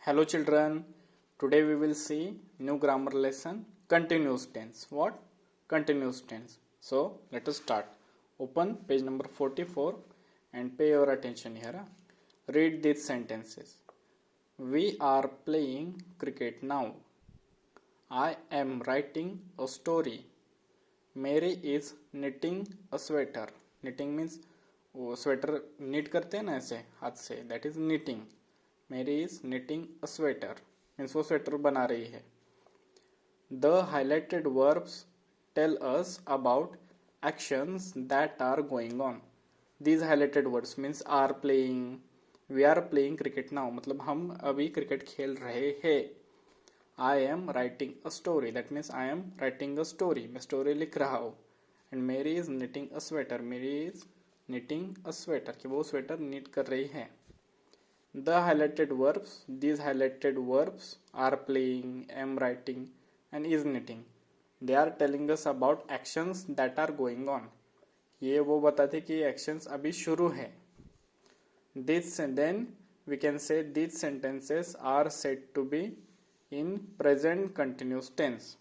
Hello children, today we will see new grammar lesson continuous tense. What? Continuous tense. So let us start. Open page number 44 and pay your attention here. Read these sentences. We are playing cricket now. I am writing a story. Mary is knitting a sweater. Knitting means वो sweater knit करते हैं ना ऐसे हाथ से, that is knitting. Mary is knitting a sweater means वो sweater बना रही है. The highlighted verbs tell us about actions that are going on. These highlighted words means are playing, we are playing cricket now, मतलब हम अभी cricket खेल रहे हैं. I am writing a story, that means I am writing a story, मैं story लिख रहा हूँ. And Mary is knitting a sweater, Mary is knitting a sweater, कि वो स्वेटर knit कर रही है. The highlighted verbs, these highlighted verbs are playing, am writing and is knitting. They are telling us about actions that are going on. ये वो बताते कि actions अभी शुरू है. This and then we can say these sentences are said to be in present continuous tense.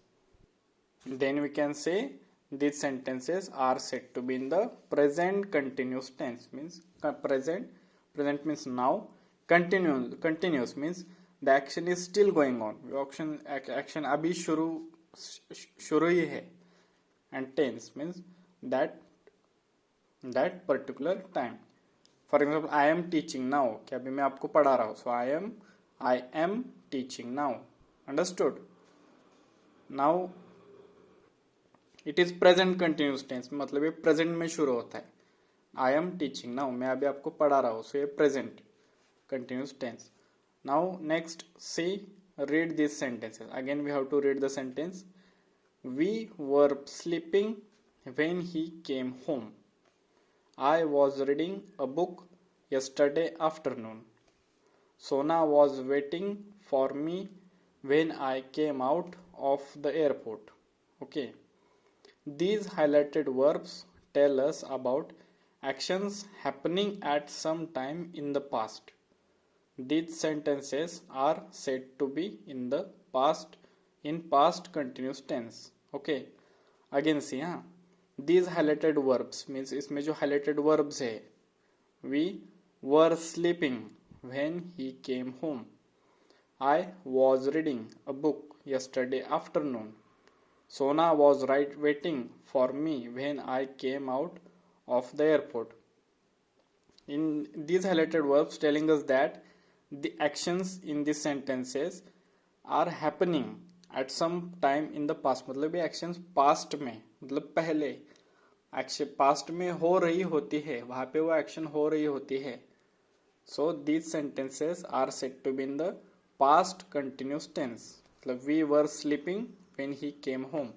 Then we can say these sentences are said to be in the present continuous tense, means present means now. Continuous means the action is still going on, action अभी शुरू ही है. And tense means that particular time. For example, I am teaching now, कि अभी मैं आपको पढ़ा रहा हूँ. So I am teaching now. Understood? Now it is present continuous tense, मतलब ये present में शुरू होता है. I am teaching now, मैं अभी आपको पढ़ा रहा हूँ. So ये present continuous tense. Now next, see, read these sentences. Again we have to read the sentence. We were sleeping when he came home. I was reading a book yesterday afternoon. Sona was waiting for me when I came out of the airport. Okay. These highlighted verbs tell us about actions happening at some time in the past. These sentences are said to be in the past, in past continuous tense. Okay. Again see, हाँ. These highlighted verbs means इसमें जो highlighted verbs है. We were sleeping when he came home. I was reading a book yesterday afternoon. Sona was waiting for me when I came out of the airport. In these highlighted verbs telling us that the actions in these sentences are happening at some time in the past. मतलब ये actions past में, मतलब पहले action past में हो रही होती है, वहाँ पे वो action हो रही होती है. So these sentences are said to be in the past continuous tense. मतलब we were sleeping when he came home.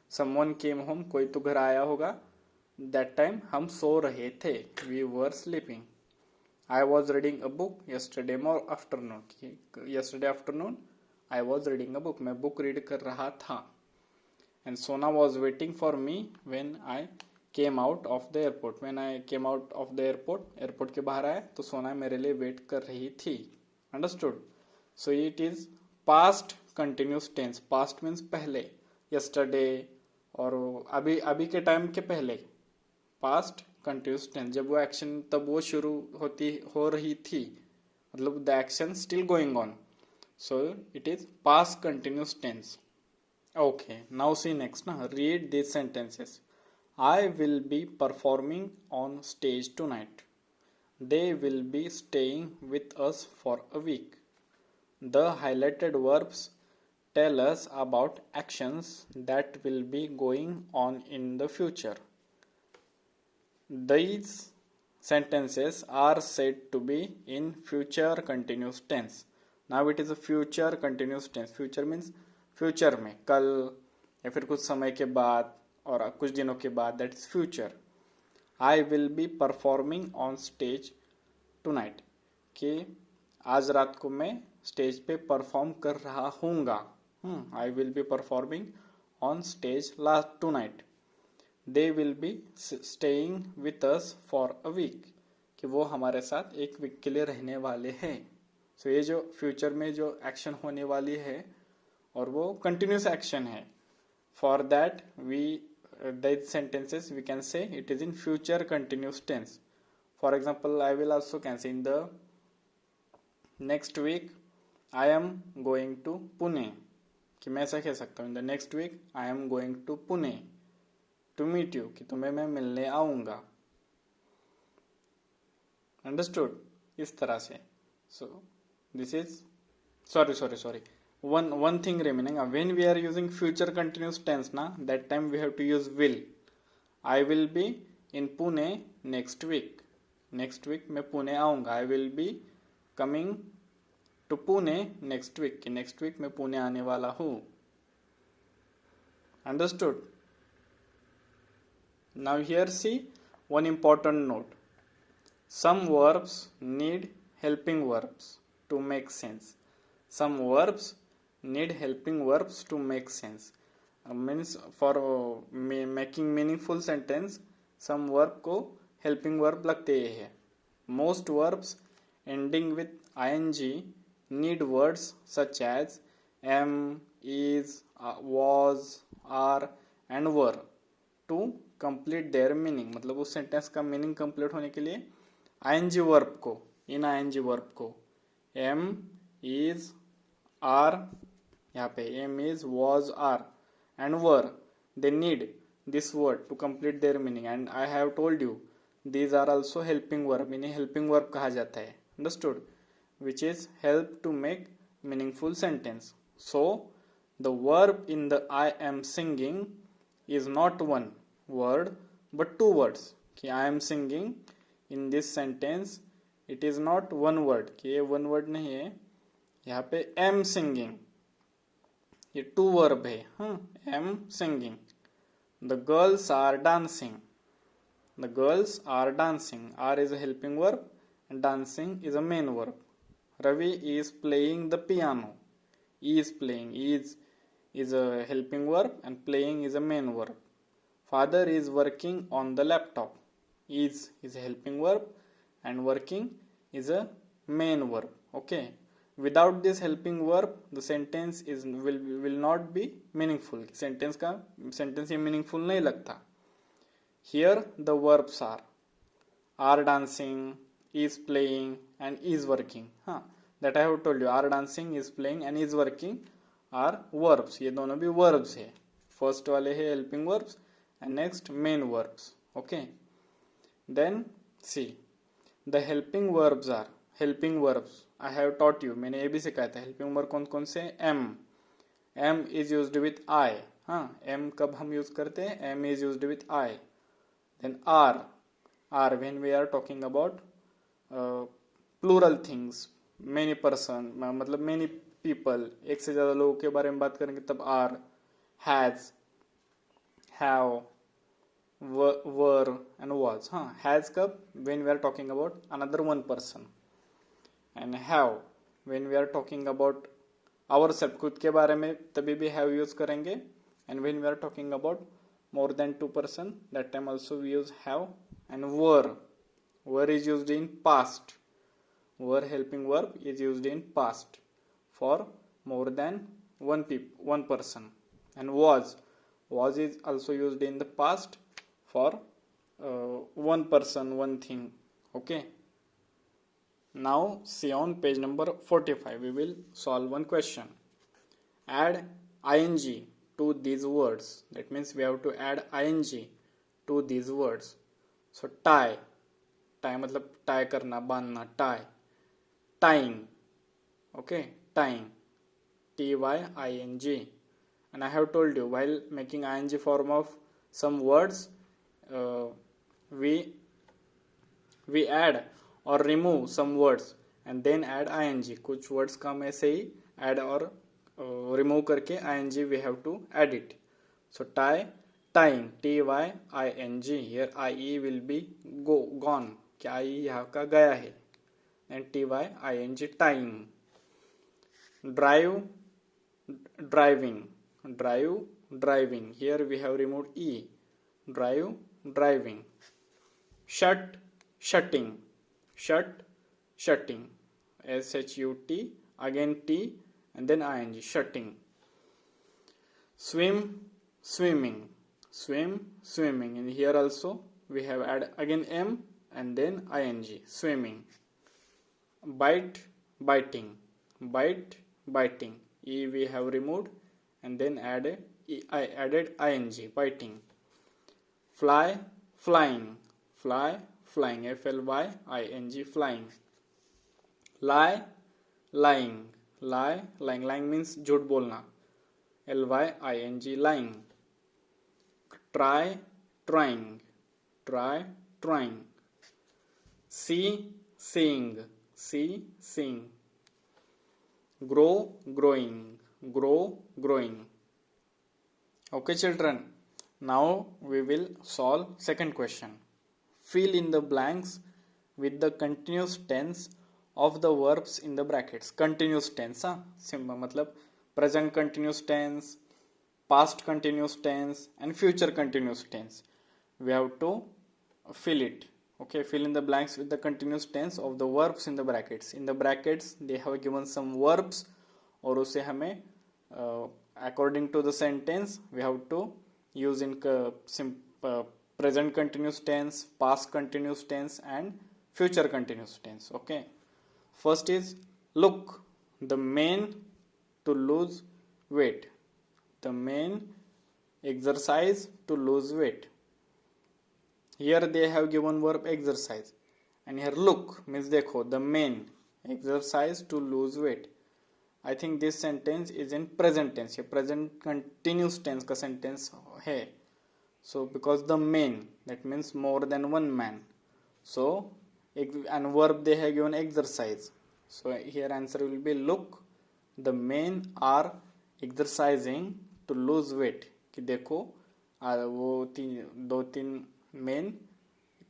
Someone came home, कोई तो घर आया होगा. That time हम सो रहे थे. We were sleeping. I was reading a book yesterday afternoon. Yesterday afternoon I was reading a book. मैं book read कर रहा था. And Sona was waiting for me when I came out of the airport. When I came out of the airport, airport के बाहर आया तो सोना मेरे लिए wait कर रही थी. Understood? So it is past continuous tense. Past means पहले, yesterday और अभी के टाइम के पहले. Past continuous tense, जब वो action तब वो शुरू हो रही थी, मतलब the action still going on. So it is past continuous tense. Okay, now see next na. Read these sentences. I will be performing on stage tonight. They will be staying with us for a week. The highlighted verbs tell us about actions that will be going on in the future. These sentences are said to be in future continuous tense. Now it is a future continuous tense. Future means future में, कल या फिर कुछ समय के बाद और कुछ दिनों के बाद, that is future. I will be performing on stage tonight, कि आज रात को मैं स्टेज पे परफॉर्म कर रहा हूँगा. I will be performing on stage tonight. They will be staying with us for a week, कि वो हमारे साथ एक वीक के लिए रहने वाले हैं. सो ये जो फ्यूचर में जो एक्शन होने वाली है और वो कंटिन्यूस एक्शन है. For that we that sentences we can say it is in future continuous tense. For example, I will also can say in the next week I am going to Pune. कि मैं ऐसा कह सकता हूँ in the next week I am going to Pune to meet you, कि तुम्हें मैं मिलने आऊँगा. Understood? इस तरह से. So this is sorry. One thing remaining. When we are using future continuous tense na, that time we have to use will. I will be in Pune next week. Next week मैं पुणे आऊँगा. I will be coming to Pune next week. कि next week मैं पुणे आने वाला हूँ. Understood? Now here see one important note. Some verbs need helping verbs to make sense. Some verbs need helping verbs to make sense. Means for making meaningful sentence some verb को helping verb लगते हैं. Most verbs ending with ing need words such as am, is, was, are and were to complete their meaning. मतलब उस sentence का meaning complete होने के लिए ing verb को, in ing verb को am, is, are, यहाँ पे am, is, was, are and were, they need this word to complete their meaning. And I have told you these are also helping verb. इन्हें helping verb कहा जाता है. Understood? Which is help to make meaningful sentence. So the verb in the I am singing is not one word but two words. कि I am singing in this sentence it is not one word. कि ये one word नहीं है. यहाँ पे am singing ये to verb है. am singing. The girls are dancing. The girls are dancing. Are is a helping verb and dancing is a main verb. Ravi is playing the piano. Is playing is a helping verb and playing is a main verb. Father is working on the laptop. Is a helping verb and working is a main verb. Okay. Without this helping verb the sentence will not be meaningful. Sentence ये meaningful नहीं लगता. Here the verbs are dancing, is playing and is working. That I have told you. Are dancing, is playing and is working are verbs. ये दोनों भी verbs है. First वाले है helping verbs and next main verbs. Okay. Then see the helping verbs are helping verbs. I have taught you. मैंने ये भी सिखाया था. helping verb कौन कौन से? am is used with I. am कब हम use करते हैं? am is used with I. Then are when we are talking about plural things, many person मतलब many people, एक से ज़्यादा लोगों के बारे में बात करेंगे तब are, has, have, were and was. Has कब? When we are talking about another one person. And have when we are talking about ourselves, खुद के बारे में तभी भी have use करेंगे. And when we are talking about more than two person, that time also we use have. And were is used in past. Were helping verb is used in past for more than one person. And was is also used in the past for one person, one thing. Okay. Now see on page number 45 we will solve one question. Add ing to these words. That means we have to add ing to these words. So tie मतलब tie करना, बांधना, tie. Tying. Okay, tying. tying. And I have told you while making ing form of some words we add or remove some words and then add ing. कुछ words का हम ऐसे ही add और remove करके ing we have to add it. So tie, tying, tying. Here ie will be gone. क्या ie यहाँ का गया है. And tying, tying. Drive, driving. Here we have removed e. Drive, driving. Shut, shutting. shut, again t, and then ing, shutting. Swim, swimming, swim, swimming, and here also we have add again m and then ing, swimming. Bite, biting, bite, biting, e we have removed and then I added ing, biting. Fly, flying, fly, flying, flying, flying. Lie, lying, lie, lying, lying means झूठ बोलना, lying, lying. Try, trying, try, trying. See, seeing, see, seeing. Grow, growing, grow, growing. Okay children, now we will solve second question. Fill in the blanks with the continuous tense of the verbs in the brackets. Continuous tense, मतलब present continuous tense, past continuous tense and future continuous tense. We have to fill it. Okay, fill in the blanks with the continuous tense of the verbs in the brackets. In the brackets they have given some verbs और उसे हमें according to the sentence we have to use in present continuous tense, past continuous tense and future continuous tense. Okay, first is look, the main to lose weight, the main exercise to lose weight. Here they have given verb exercise and here look means देखो, the main exercise to lose weight. I think this sentence is in present tense, ये present continuous tense का sentence है. So because the main, that means more than one man. So and verb they have given exercise. So here answer will be look, the men are exercising to lose weight. कि देखो वो दो तीन men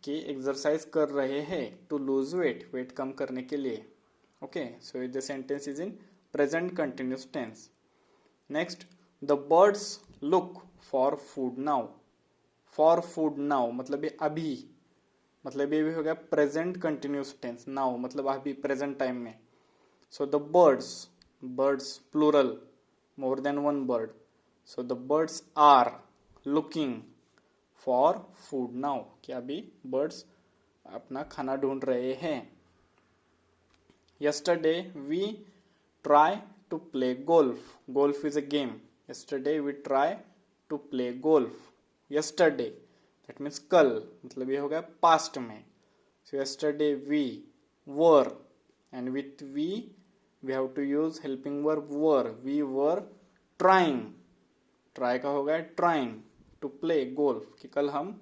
की exercise कर रहे हैं to lose weight, weight कम करने के लिए. Okay, so the sentence is in present continuous tense. Next, the birds look for food now. For food now मतलब ये अभी, मतलब ये भी हो गया present continuous tense. Now मतलब अभी present time में. So the birds, birds plural, more than one bird. So the birds are looking for food now. कि अभी birds अपना खाना ढूंढ रहे हैं. Yesterday we try to play golf. Golf is a game. Yesterday we try to play golf. Yesterday, that means कल, मतलब ये हो गया past में. So yesterday we were, and with we have to use helping verb were. We were trying. Try का हो गया trying to play golf. कि कल हम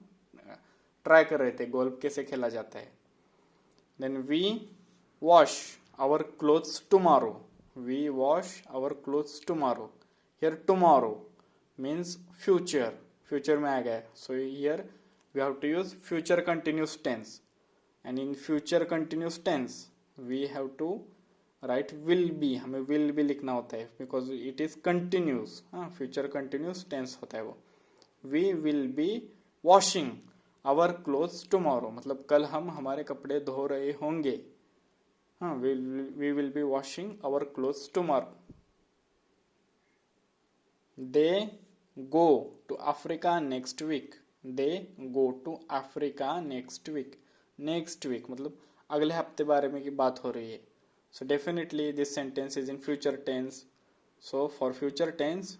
try कर रहे थे golf कैसे खेला जाता है. Then we wash our clothes tomorrow. We wash our clothes tomorrow. Here tomorrow means future. Future में आ गया. So here we have to use future continuous tense. And in future continuous tense we have to write will be. हमें will be लिखना होता है because it is continuous. Future continuous tense होता है वो. We will be washing our clothes tomorrow. मतलब कल हम हमारे कपड़े धो रहे होंगे. We will be washing our clothes tomorrow. They go to Africa next week. They go to Africa next week. Next week मतलब अगले हफ्ते बारे में की बात हो रही है. So definitely this sentence is in future tense. So for future tense,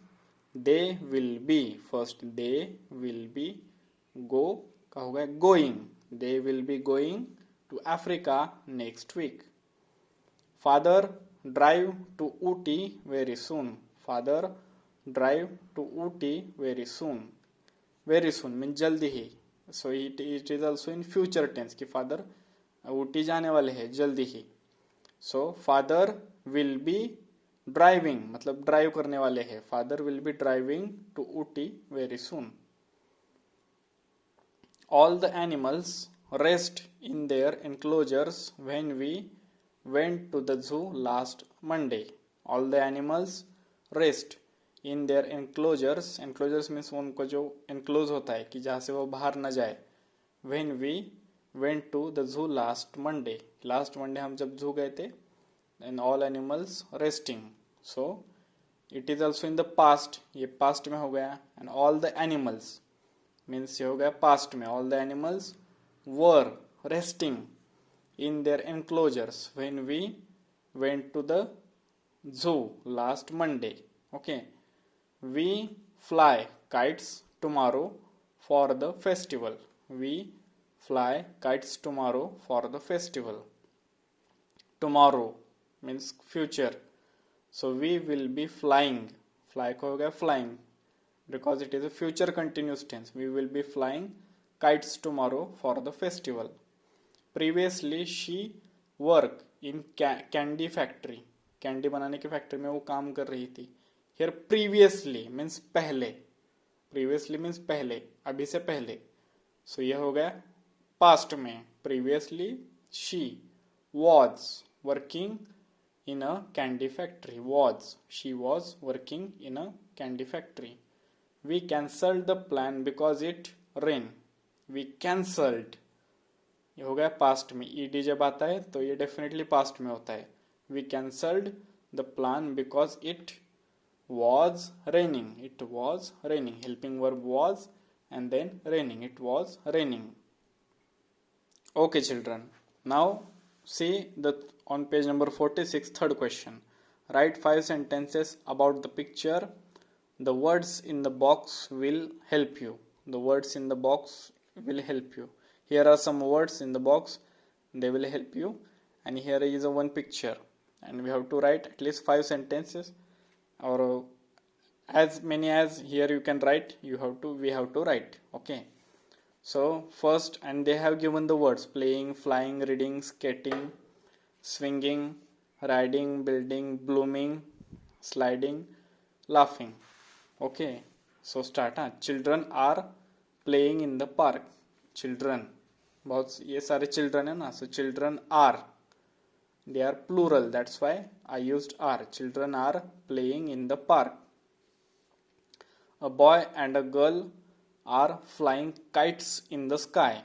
they will be. First they will be go का होगा going. They will be going to Africa next week. Father drive to Ooty very soon. Father drive to Ooty very soon. Very soon means जल्दी ही. So it is also in future tense कि father Ooty जाने वाले हैं जल्दी ही. So father will be driving मतलब drive करने वाले हैं. Father will be driving to Ooty very soon. All the animals rest in their enclosures when we went to the zoo last Monday. All the animals rest in their enclosures. Enclosures means उनको जो enclose होता है कि जहाँ से वो बाहर न जाए. When we went to the zoo last Monday. Last Monday हम जब zoo गए थे and all animals resting. So it is also in the past, ये past में हो गया. And all the animals means ये हो गया past में. All the animals were resting in their enclosures when we went to the zoo last Monday. Okay. We fly kites tomorrow for the festival. We fly kites tomorrow for the festival. Tomorrow means future. So we will be flying. Fly को हो गया flying because it is a future continuous tense. We will be flying kites tomorrow for the festival. Previously she worked in candy factory. Candy बनाने की factory में वो काम कर रही थी. Here previously means पहले. Previously means पहले, अभी से पहले. So ये हो गया past में. Previously she was working in a candy factory. She was working in a candy factory. We cancelled the plan because it rained. We cancelled. ये हो गया past में. ed जब आता है तो ये definitely past में होता है. We cancelled the plan because it was raining. It was raining. Helping verb was and then raining. It was raining. Okay, children. Now see on page number 46, third question. Write 5 sentences about the picture. The words in the box will help you. The words in the box will help you. Here are some words in the box. They will help you. And here is a one picture. And we have to write at least 5 sentences, or as many as here you can write. We have to write. Okay. So first, and they have given the words playing, flying, reading, skating, swinging, riding, building, blooming, sliding, laughing. Okay. So start. Children are playing in the park. Children, बहुत ये सारे children है ना. So children are. They are plural, that's why I used are. Children are playing in the park. A boy and a girl are flying kites in the sky.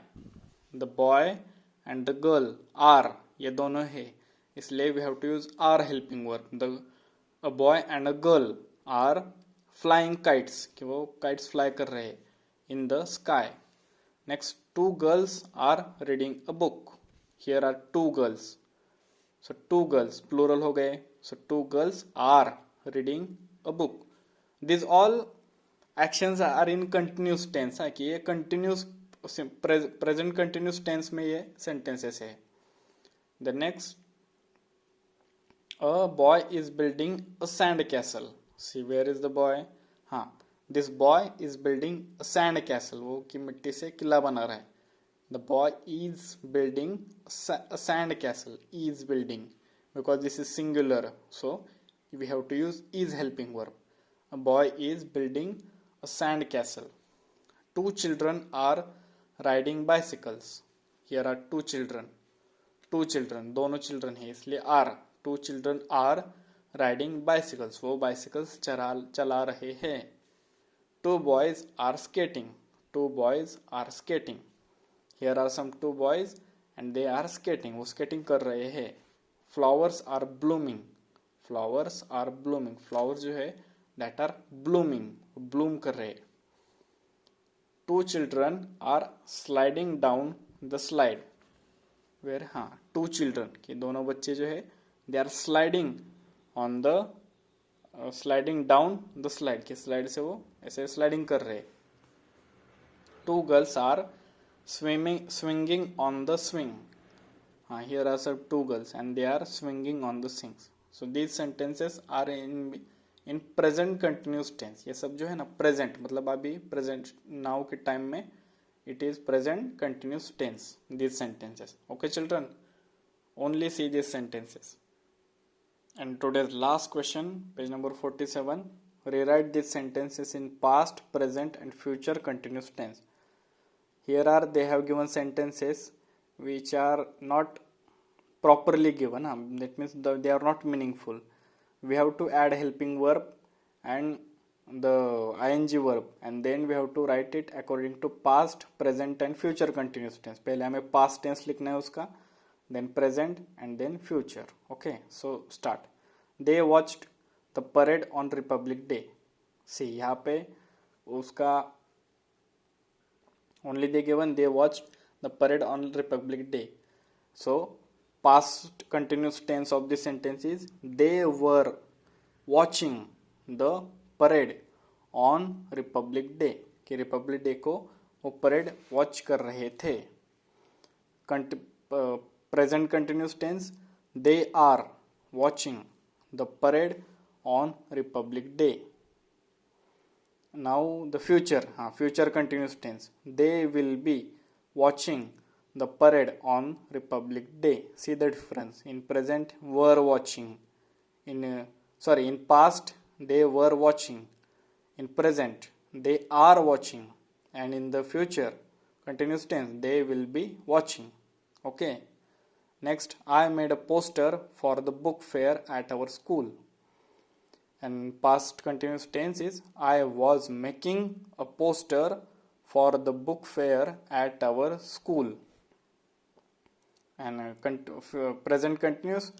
The boy and the girl are, ये दोनों है, इसलिए we have to use are helping verb. A boy and a girl are flying kites, कि वो kites fly कर रहे हैं in the sky. Next, 2 girls are reading a book. Here are 2 girls. So 2 girls, plural हो गए. So 2 girls are reading a book. These all actions are in continuous tense. कि ये continuous present continuous tense में ये sentences है. The next, a boy is building a sand castle. See, where is the boy? हाँ, this boy is building a sand castle. वो कि मिट्टी से किला बना रहा है. The boy is building a sand castle. Is building, because this is singular, so we have to use is helping verb. A boy is building a sand castle. 2 children are riding bicycles. Here are 2 children. 2 children, दोनों children है इसलिए are. 2 children are riding bicycles. वो bicycles चला रहे हैं. 2 boys are skating. 2 boys are skating. Here are some 2 boys and they are skating. वो skating कर रहे हैं. Flowers are blooming. Flowers are blooming. Flowers जो है that are blooming. Bloom कर रहे हैं. 2 children are sliding down the slide. Where 2 children कि दोनों बच्चे जो है they are sliding on the sliding down the slide कि slide से वो ऐसे sliding कर रहे हैं. 2 girls are swinging on the swing. Here are some 2 girls and they are swinging on the swings. So these sentences are in present continuous tense. ये सब जो है ना present मतलब अभी present now के time में it is present continuous tense. These sentences. Okay, children, only see these sentences. And today's last question, page number 47. Rewrite these sentences in past, present and future continuous tense. Here are they have given sentences which are not properly given. That means they are not meaningful. We have to add helping verb and the ing verb and then we have to write it according to past, present and future continuous tense. पहले हमें past tense लिखना है उसका, then present, and then future. Okay, so start. They watched the parade on Republic Day. See, यहाँ पे उसका only they given they watched the parade on Republic Day. So past continuous tense of the sentence is they were watching the parade on Republic Day. कि Republic Day को वो parade watch कर रहे थे. Present continuous tense, they are watching the parade on Republic Day. Now the future, future continuous tense, they will be watching the parade on Republic Day. See the difference. In present, were watching. In past, they were watching. In present, they are watching. And in the future, continuous tense, they will be watching. Okay. Next, I made a poster for the book fair at our school. And past continuous tense is I was making a poster for the book fair at our school. And present continuous,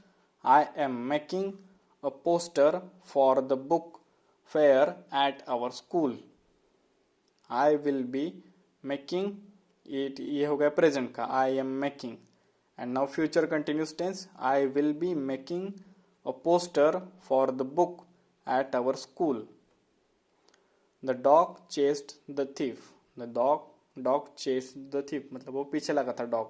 I am making a poster for the book fair at our school. I will be making it, ये हो गया present का, I am making. And now future continuous tense, I will be making a poster for the book at our school. The dog chased the thief. The dog chased the thief. मतलब वो पीछे लगा था dog.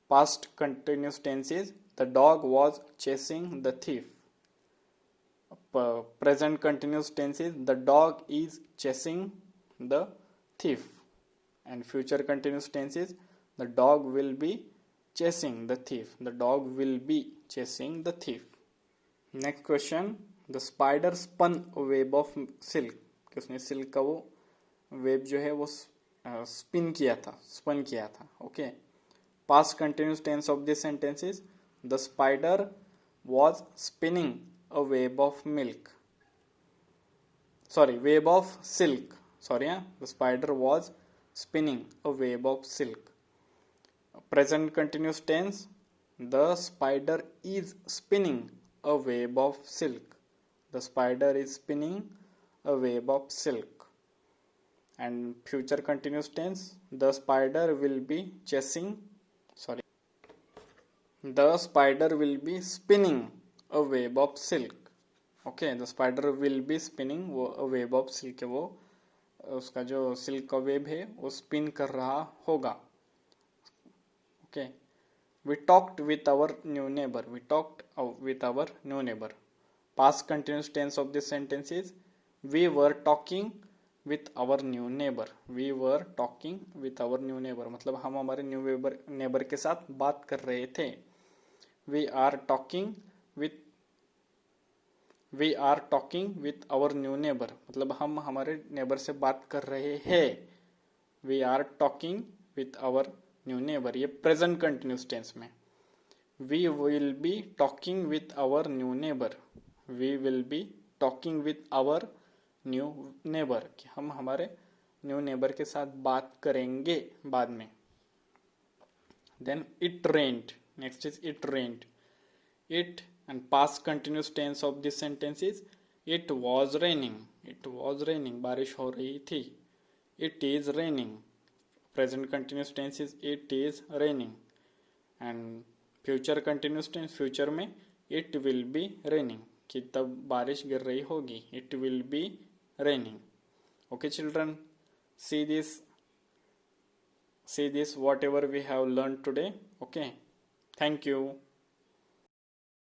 Past continuous tense is the dog was chasing the thief. Present continuous tense is the dog is chasing the thief. And future continuous tense is the dog will be chasing the thief. The dog will be chasing the thief. Next question. The spider spun a web of silk. कि उसने silk का वो web जो है वो spin किया था. Okay. Past continuous tense of this sentence is the spider was spinning a web of silk. The spider was spinning a web of silk. Present continuous tense, the spider is spinning a web of silk. The spider is spinning a web of silk. And future continuous tense, the spider will be the spider will be spinning a web of silk. Okay, the spider will be spinning a web of silk. वो उसका जो silk का web है वो spin कर रहा होगा. Okay. We talked with our new neighbor. Past continuous tense of this sentence is we were talking with our new neighbor. मतलब हम हमारे न्यू नेबर के साथ बात कर रहे थे. We are talking with our new neighbor. मतलब हम हमारे नेबर से बात कर रहे हैं. We are talking with our new neighbor. ये present continuous tense में. We will be talking with our new neighbor. कि हम हमारे न्यू नेबर के साथ बात करेंगे बाद में. Then it rained. Next is it rained. It and past continuous tense of this sentence is it was raining. बारिश हो रही थी. It is raining. Present continuous tense is it is raining. And future continuous tense, future में it will be raining. कि तब बारिश गिर रही होगी. It will be raining. Okay children, see this whatever we have learned today. Okay, thank you.